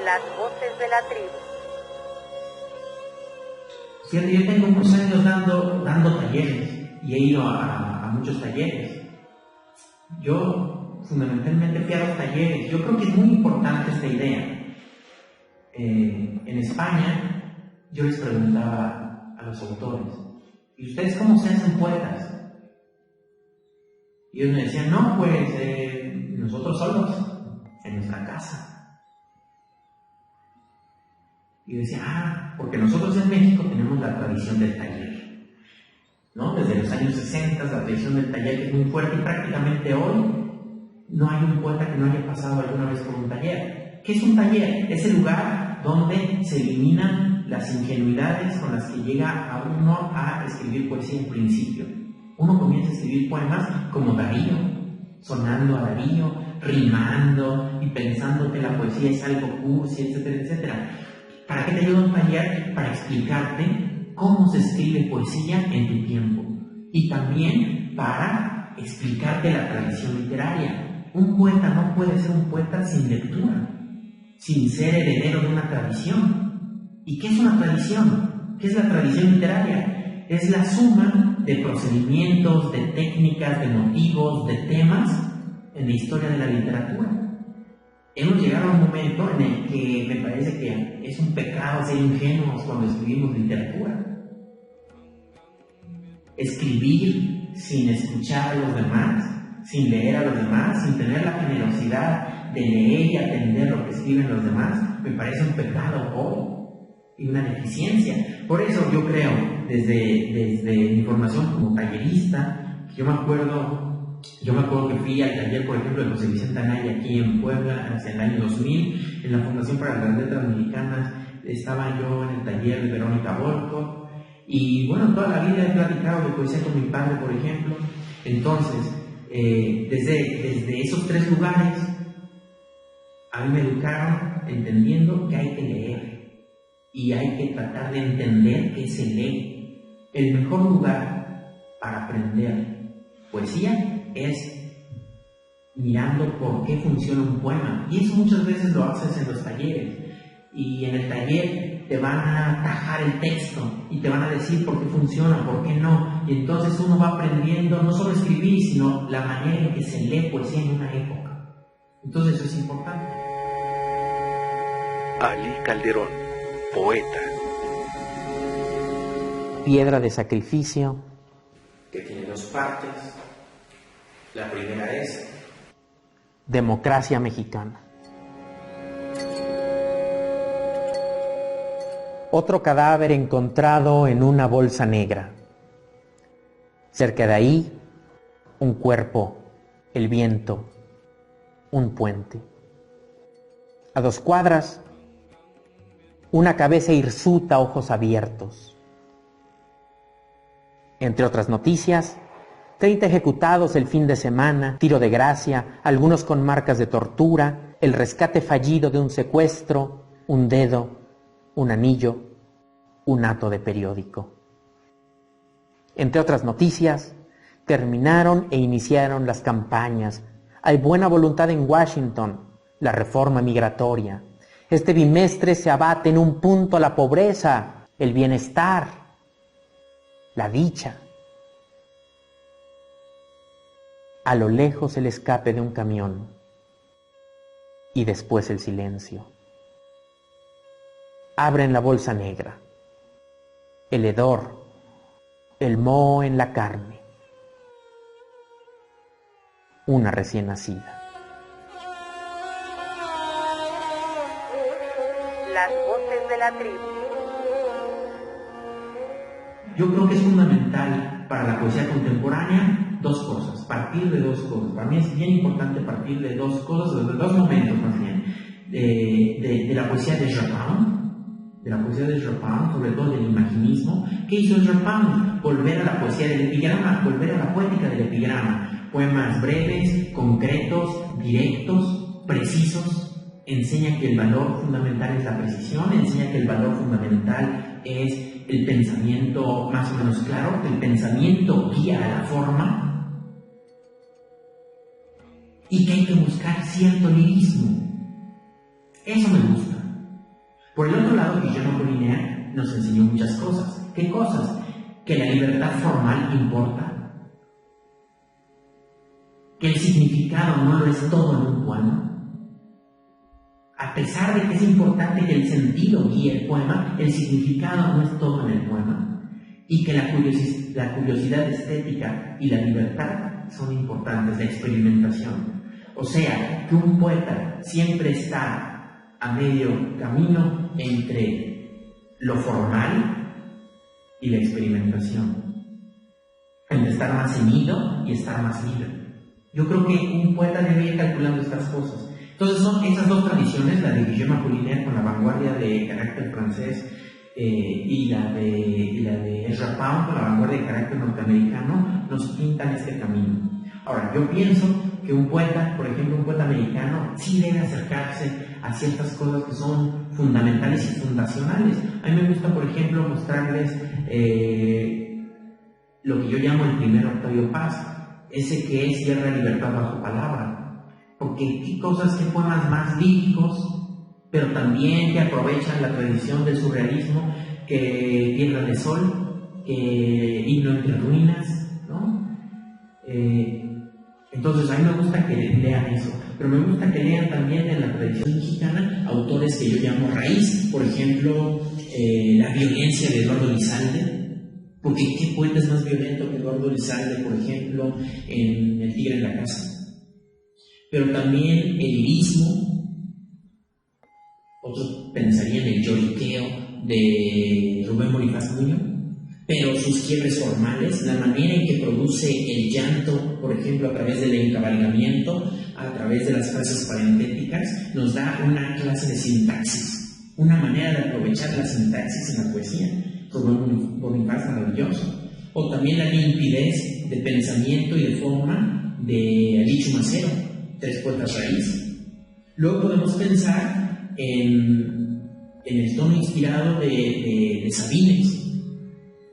Las voces de la tribu. Fíjate, yo tengo unos años dando talleres y he ido a muchos talleres. Yo fundamentalmente fui a los talleres. Yo creo que es muy importante esta idea. En España yo les preguntaba a los autores: ¿y ustedes cómo se hacen poetas? Y ellos me decían: no, pues nosotros solos, en nuestra casa. Y yo decía: porque nosotros en México tenemos la tradición del taller, ¿no? Desde los años 60 la tradición del taller es muy fuerte y prácticamente hoy no hay un poeta que no haya pasado alguna vez por un taller. ¿Qué es un taller? Es el lugar donde se eliminan las ingenuidades con las que llega a uno a escribir poesía en principio. Uno comienza a escribir poemas como Darío, sonando a Darío, rimando y pensando que la poesía es algo cursi, etcétera, etcétera. ¿Para qué te ayuda un taller? Para explicarte cómo se escribe poesía en tu tiempo y también para explicarte la tradición literaria. Un poeta no puede ser un poeta sin lectura, sin ser heredero de una tradición. ¿Y qué es una tradición? ¿Qué es la tradición literaria? Es la suma de procedimientos, de técnicas, de motivos, de temas en la historia de la literatura. Hemos llegado a un momento en el que me parece que es un pecado ser ingenuos cuando escribimos literatura. Escribir sin escuchar a los demás, sin leer a los demás, sin tener la generosidad de leer y atender lo que escriben los demás, me parece un pecado hoy y una deficiencia. Por eso yo creo, desde mi formación como tallerista, yo me acuerdo que fui al taller, por ejemplo, de José Vicente Anaya aquí en Puebla hacia el año 2000, en la Fundación para las Letras Mexicanas. Estaba yo en el taller de Verónica Volkov y bueno, toda la vida he platicado de poesía con mi padre, por ejemplo. Entonces, desde esos tres lugares a mí me educaron entendiendo que hay que leer y hay que tratar de entender qué se lee. El mejor lugar para aprender poesía es mirando por qué funciona un poema, y eso muchas veces lo haces en los talleres, y en el taller te van a tajar el texto y te van a decir por qué funciona, por qué no, y entonces uno va aprendiendo no solo a escribir, sino la manera en que se lee poesía en una época. Entonces eso es importante. Ali Calderón, poeta. Piedra de sacrificio, que tiene dos partes. La primera es democracia mexicana. Otro cadáver encontrado en una bolsa negra. Cerca de ahí, un cuerpo, el viento, un puente. A 2 cuadras, una cabeza hirsuta, ojos abiertos. Entre otras noticias, 30 ejecutados el fin de semana, tiro de gracia, algunos con marcas de tortura, el rescate fallido de un secuestro, un dedo, un anillo, un hato de periódico. Entre otras noticias, terminaron e iniciaron las campañas. Hay buena voluntad en Washington, la reforma migratoria. Este bimestre se abate en un punto la pobreza, el bienestar, la dicha. A lo lejos el escape de un camión y después el silencio. Abren la bolsa negra, el hedor, el moho en la carne, una recién nacida. Las voces de la tribu. Yo creo que es fundamental para la poesía contemporánea dos cosas, partir de dos cosas. Para mí es bien importante partir de dos cosas, de dos momentos más bien, de la poesía de Chopin, sobre todo del imaginismo. ¿Qué hizo Chopin? Volver a la poesía del epigrama, volver a la poética del epigrama. Poemas breves, concretos, directos, precisos. Enseña que el valor fundamental es la precisión, enseña que el valor fundamental es el pensamiento más o menos claro, que el pensamiento guía a la forma y que hay que buscar cierto lirismo. Eso me gusta. Por el otro lado, Guillermo Apollinaire nos enseñó muchas cosas. ¿Qué cosas? Que la libertad formal importa, que el significado no lo es todo en un poema. A pesar de que es importante que el sentido guíe el poema, el significado no es todo en el poema. Y que la curiosidad estética y la libertad son importantes, la experimentación. O sea, que un poeta siempre está a medio camino entre lo formal y la experimentación, entre estar más ceñido y estar más libre. Yo creo que un poeta debe ir calculando estas cosas. Entonces son esas dos tradiciones, la de Guillermo Apollinaire con la vanguardia de carácter francés y la de Ezra Pound con la vanguardia de carácter norteamericano, nos pintan este camino. Ahora, yo pienso que un poeta, por ejemplo, un poeta americano, sí debe acercarse a ciertas cosas que son fundamentales y fundacionales. A mí me gusta, por ejemplo, mostrarles lo que yo llamo el primer Octavio Paz, ese que es Tierra de Libertad bajo palabra. Porque qué cosas, qué poemas más líricos, pero también que aprovechan la tradición del surrealismo, que Tierra de Sol, que Himno entre Ruinas, ¿no? Entonces a mí me gusta que lean eso, pero me gusta que lean también en la tradición mexicana autores que yo llamo raíz, por ejemplo, La violencia de Eduardo Lizalde, porque ¿qué poeta es más violento que Eduardo Lizalde, por ejemplo, en El tigre en la casa? Pero también el lirismo, otros pensarían en el lloriqueo de Rubén Bonifaz Nuño, pero sus quiebres formales, la manera en que produce el llanto, por ejemplo, a través del encabalgamiento, a través de las frases parentéticas, nos da una clase de sintaxis, una manera de aprovechar la sintaxis en la poesía. Rubén Bonifaz maravilloso. O también la limpidez de pensamiento y de forma de Alichu Macero, tres poetas raíz. Luego podemos pensar en el tono inspirado de Sabines.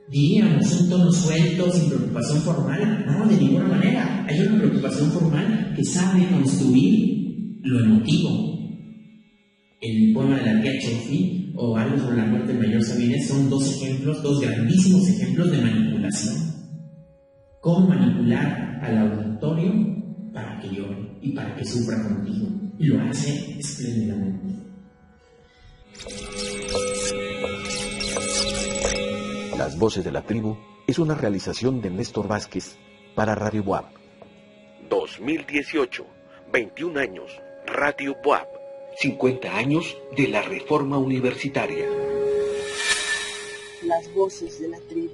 Diríamos un tono suelto, sin preocupación formal. No, de ninguna manera. Hay una preocupación formal que sabe construir lo emotivo. El poema de la tía Chofi o Algo sobre la muerte del mayor Sabines son dos ejemplos, dos grandísimos ejemplos de manipulación. Cómo manipular al auditorio para que llore y para que sufra contigo. Y lo hace espléndidamente. Las Voces de la Tribu es una realización de Néstor Vázquez para Radio Buap. 2018, 21 años, Radio Buap. 50 años de la Reforma Universitaria. Las Voces de la Tribu,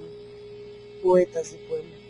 poetas de pueblo.